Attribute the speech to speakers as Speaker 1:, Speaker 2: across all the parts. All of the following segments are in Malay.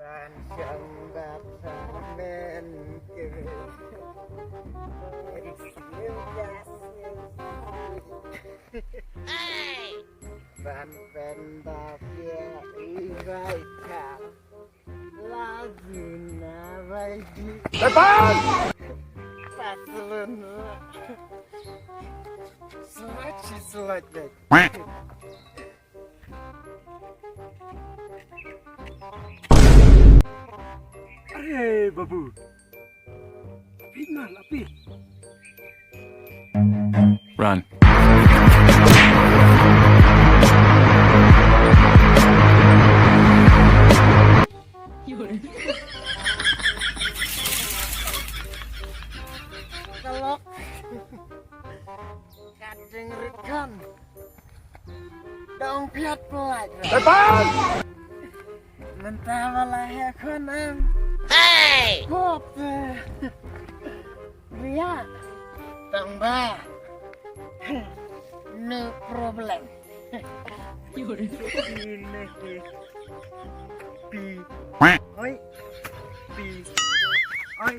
Speaker 1: Van Vendavia Ivaika Laguna Vaidi Depan! Paslon Selat Hey babu Fitnah api
Speaker 2: Run.
Speaker 1: Kalau kadang rekan dong piat pelat
Speaker 2: Depan!
Speaker 1: mentah malah ya konam
Speaker 3: Hey!
Speaker 1: hop dia tambah no problem ini pi oi pi oi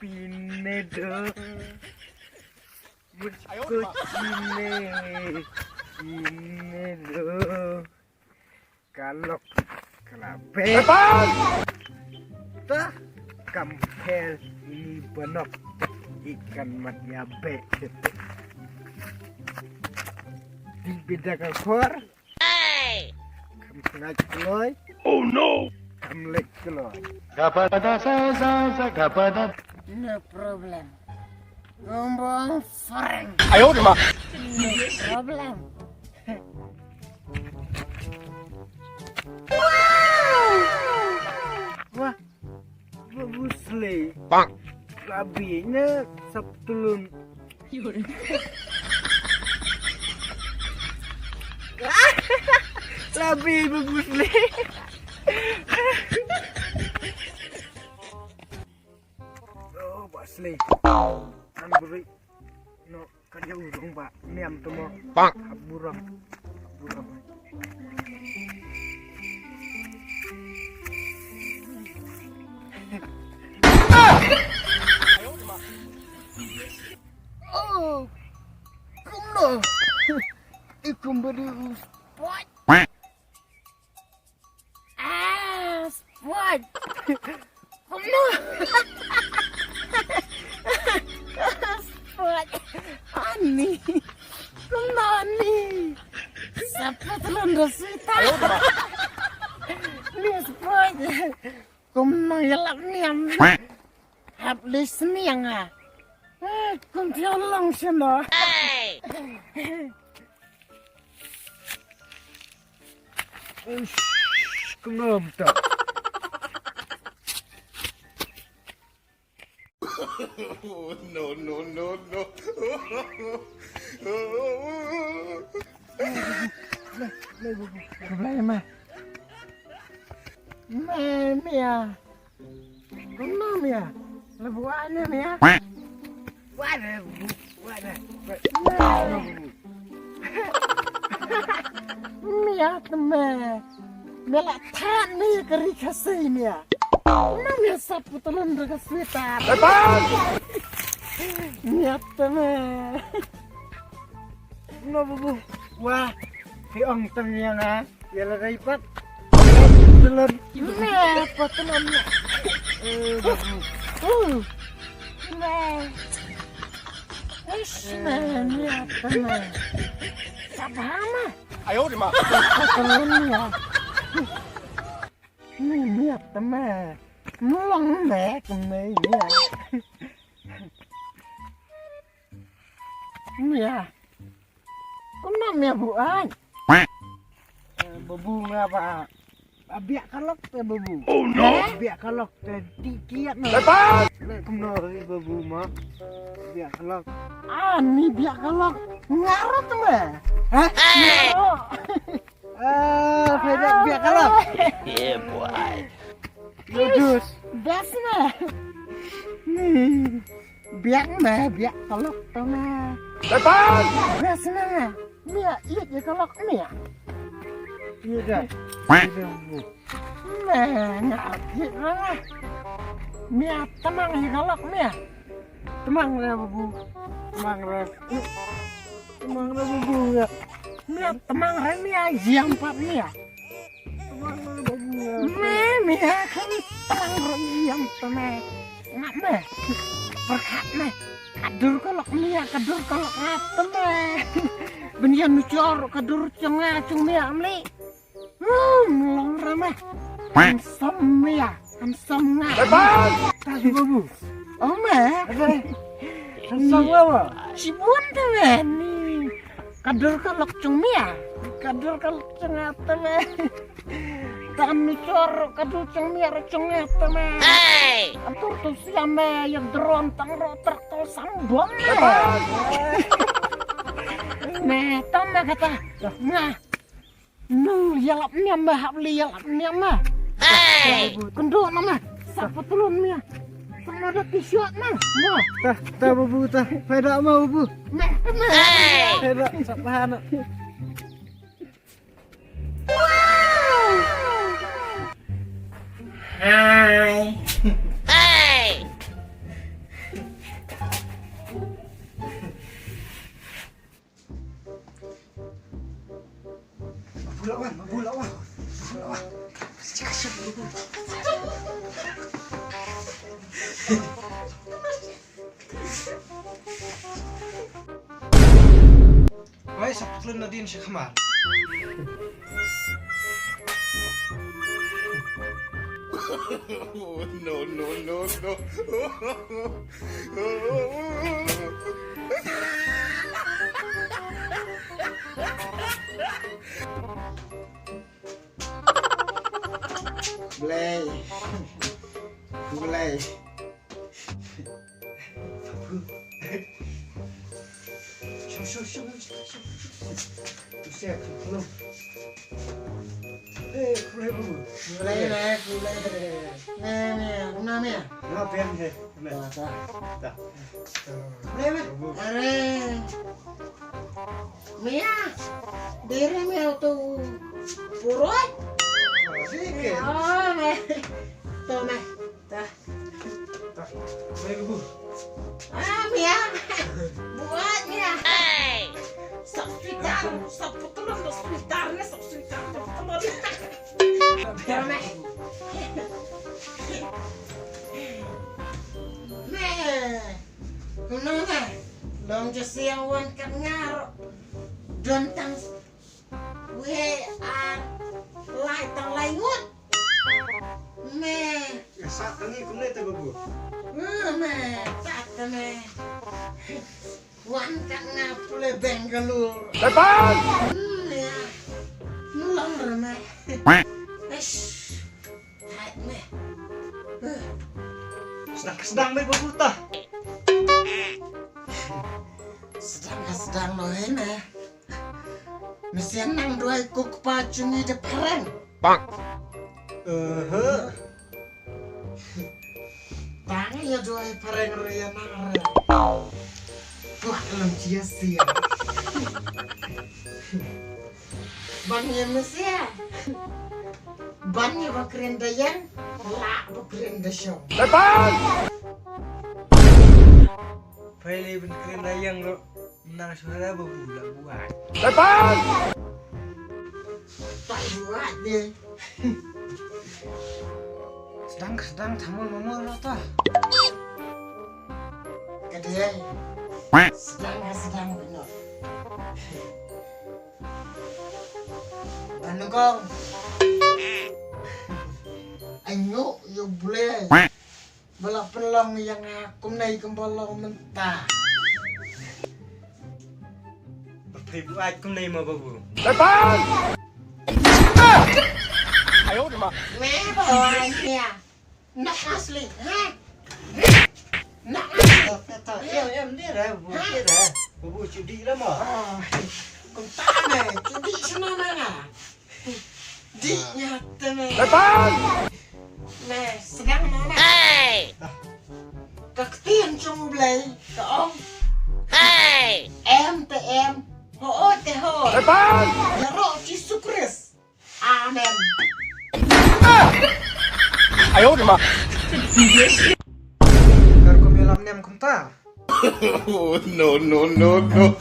Speaker 1: pinedo pinedo kalau kelabe tah kampel ini benok ikan matyabe dibedakan kor
Speaker 3: Hey!
Speaker 1: kampengat keloy
Speaker 2: Oh no!
Speaker 1: kamlek keloy
Speaker 2: Gapada sa gapada.
Speaker 1: no problem gombong fareng
Speaker 2: Ayo mah.
Speaker 1: no problem wah bagus le
Speaker 2: Bang.
Speaker 1: labinya sabtulun labi bagus le oh basle an beri no kerja urung pak niam temo
Speaker 2: Bang.
Speaker 1: haburam oh kumno ikum beri spot spot kumno spot ani kumno ani siapa telur resita ni spot kumno yalap niam habis niang ah kum tiolong sino
Speaker 3: Hey!
Speaker 1: kumno tak
Speaker 2: No.
Speaker 1: Problema mah mia kumno mia lebuannya mia waduh mia teman mela tani keri kasih mia mia sapu telur kasih tar
Speaker 2: Depan!
Speaker 1: mia teman no bubu wah si ong tengnya na ya la ripat telur mia potelon mia mia teman sabama
Speaker 2: Ayo mah.
Speaker 1: potelonnya mia teman mulong mẹ kemei mia kumno mia buan bebu ngapa biak kalok teh bebu
Speaker 2: Oh no!
Speaker 1: biak kalok teh kiat no
Speaker 2: Depan!
Speaker 1: kumno bebu mah biak kalok ani biak kalok ngarot mah hah
Speaker 3: Hey!
Speaker 1: beda biak kalok
Speaker 3: Yeah, boy.
Speaker 1: Lurus. Dasna. Biak mah, biak kalok tama.
Speaker 2: Depan!
Speaker 1: Dasna. Mia, iya je kalok mia. Tidak.
Speaker 4: Ngap hira. Mia temang higalak mia.
Speaker 1: Temang dah babu. Temang dah. Temang dah babu ya.
Speaker 4: Mia temang re mia jampat mia.
Speaker 1: Temang dah babu ya.
Speaker 4: Mia kan temang re jam teme. Ngap me. Berkat me. Kadur kolok mia kadur kolok ngap me. Benian nucor kadur cenga cung mia amli. Long ramah. Handsome mia. Handsome ngap.
Speaker 1: Tadi babu.
Speaker 4: Oh me.
Speaker 1: Handsome apa?
Speaker 4: Cibuan teme ni. Kadur kolok cung mia. Kadur kolok cenga teme. Kami cor kadur cung mia cenga teme.
Speaker 3: Hey!
Speaker 4: Atur tu siame yang derontang roter tol sambon. Nah, tama kata. Nah. Nu yalap mia mahap li yalap mia mah.
Speaker 3: Hey!
Speaker 4: Kendo nama. Siapa tulun mia? Sama ada tisuat mah. Nah,
Speaker 1: Tah babu tah. Faedah mau babu.
Speaker 4: nah,
Speaker 3: Hey!
Speaker 1: Faedah sapahan.
Speaker 4: Hai.
Speaker 3: Hey!
Speaker 1: Babu lawan.
Speaker 5: Why saputlan na din siya kamar?
Speaker 2: No.
Speaker 5: Mulai. Shoo. Siap, belum.
Speaker 1: Kulai babu.
Speaker 4: Mulai. Nah, kuna mia.
Speaker 5: Apa yang he?
Speaker 4: Tak. Mulai. Are. Mia. Dere mia tu purut.
Speaker 5: Sikit.
Speaker 4: Oh, me. Tu me. Tah.
Speaker 5: Baik bu.
Speaker 4: Ah, Mia. Buat Mia.
Speaker 3: Hey!
Speaker 4: Stop putulun do sweetar ne stop sweetar putulun. Terme. Me. Kuno me. Long jasi yang wan kan ngaro. Dontang. We are lai tang laingut. Me.
Speaker 5: Saat ini kumne tu bu.
Speaker 4: Me. Tata me. Wan kan ngapule Bangalore.
Speaker 2: Lepas!
Speaker 4: Ya. Nulang rame. Hai me.
Speaker 5: Sedang baik bu tah.
Speaker 4: Sedang lo ini. Mesti nang dua ikut pacungi de perang. Tangi ya dua perang ria nang ria. Wah dalam cia sih. Bannya mesti ya. Bannya bakrin dayan, lah bakrin dasyong.
Speaker 2: Lepas!
Speaker 5: Pahili benerin dayang lo. Nang suara bu lah buat.
Speaker 2: Lepas!
Speaker 4: Tak buat deh.
Speaker 5: Sedang tamu nomor lo tah.
Speaker 4: Kedai. Sedang benar. Anugong. Anyo yo boleh. Bala pelong yang aku naik kembali mentah.
Speaker 5: Bapak buat kumne mau bu.
Speaker 2: Lepas! Ayo di mak.
Speaker 4: Meboynya. Nak asli, ha? Nak asli.
Speaker 5: Em dia dah bu dia dah. Bu cudi lah mah.
Speaker 4: Kung tane, cudi sana mana? Di nyata me.
Speaker 2: Lepas!
Speaker 4: Me, sedang mana?
Speaker 3: Hey!
Speaker 4: Kaktian chung blay, kaong.
Speaker 3: Hey!
Speaker 4: MTM, ho te ho.
Speaker 2: Lepas!
Speaker 4: Yaro Jesus Christ.
Speaker 2: 呦我的妈
Speaker 5: Kar ko mi alam niya kumta.
Speaker 2: Oh, no, no, no, no.